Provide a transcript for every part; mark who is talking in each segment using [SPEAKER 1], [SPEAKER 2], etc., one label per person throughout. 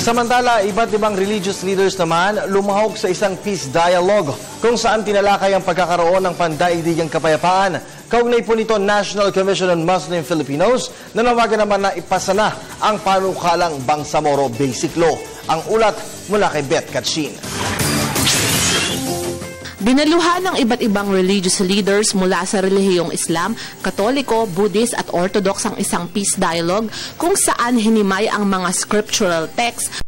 [SPEAKER 1] Samantala, iba't ibang religious leaders naman lumahok sa isang peace dialogue kung saan tinalakay ang pagkakaroon ng pandaigdigang kapayapaan. Kaugnay po nito, National Commission on Muslim Filipinos nanawagan naman na ipasa na ang panukalang Bangsamoro Basic Law. Ang ulat mula kay Beth Katsin.
[SPEAKER 2] Dinaluhan ng iba't ibang religious leaders mula sa relihiyong Islam, Katoliko, Buddhist at Orthodox ang isang peace dialogue kung saan hinimay ang mga scriptural texts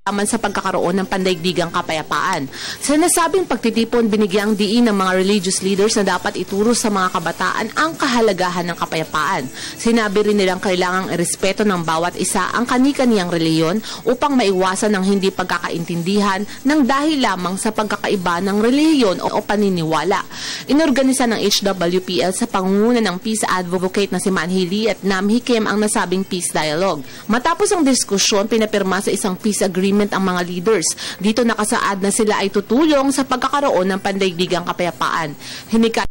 [SPEAKER 2] sa pagkakaroon ng pandaigdigang kapayapaan. Sa nasabing pagtitipon, binigyang diin ng mga religious leaders na dapat ituro sa mga kabataan ang kahalagahan ng kapayapaan. Sinabi rin nilang kailangang irespeto ng bawat isa ang kani-kaniyang reliyon upang maiwasan ng hindi pagkakaintindihan ng dahil lamang sa pagkakaiba ng reliyon o paniniwala. Inorganisa ng HWPL sa pangunguna ng peace advocate na si Manhi Lee at Namhi Kim ang nasabing peace dialogue. Matapos ang diskusyon, pinapirma sa isang peace agreement ang mga leaders. Dito nakasaad na sila ay tutulong sa pagkakaroon ng pandaigdigang kapayapaan. Hinikayat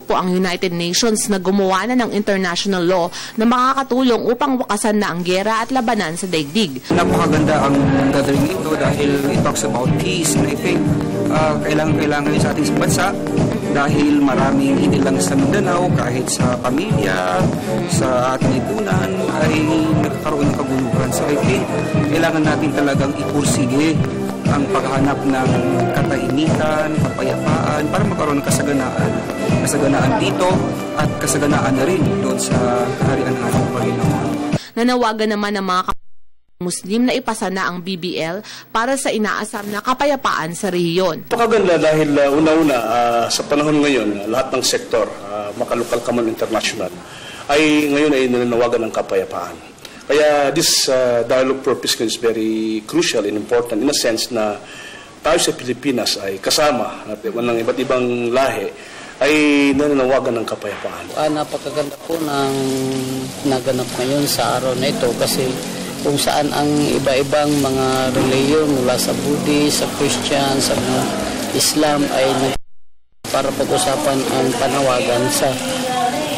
[SPEAKER 2] po ang United Nations na gumawa na ng international law na makakatulong upang wakasan na ang giyera at labanan sa daigdig.
[SPEAKER 3] Napakaganda ang gathering ito dahil it talks about peace, and I think kailangan sa ating bansa dahil maraming hindi lang sa Mindanao, kahit sa pamilya, sa ating lipunan ay nagkakaroon ng kaguluhan. So I think kailangan natin talagang ipursige ang paghanap ng katahimikan, kapayapaan para magkaroon ng kasaganaan dito at kasaganaan na rin doon sa kaharian ng ating Panginoon.
[SPEAKER 2] Nanawagan naman ng mga Muslim na ipasa na ang BBL para sa inaasam na kapayapaan sa rehiyon.
[SPEAKER 4] Napakaganda dahil una-una sa panahon ngayon, lahat ng sektor, makalokal ka man international, ay ngayon ay nananawagan ng kapayapaan. Kaya this dialogue purpose is very crucial and important in a sense na tayo sa Pilipinas ay kasama ng iba't ibang lahi ay nananawagan ng kapayapaan.
[SPEAKER 5] Napakaganda po ng naganap ngayon sa araw na ito kasi kung saan ang iba-ibang mga reliyon mula sa Buddhist, sa Christian, sa mga Islam ay para pag-usapan ang panawagan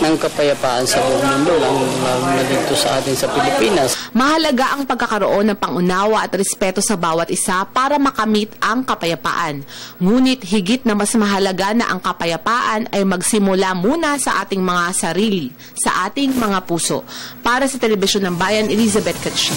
[SPEAKER 5] ng kapayapaan sa buong mundo, lalo na dito sa atin sa Pilipinas.
[SPEAKER 2] Mahalaga ang pagkakaroon ng pangunawa at respeto sa bawat isa para makamit ang kapayapaan. Ngunit higit na mas mahalaga na ang kapayapaan ay magsimula muna sa ating mga sarili, sa ating mga puso. Para sa Telebisyon ng Bayan, Elizabeth Katsin.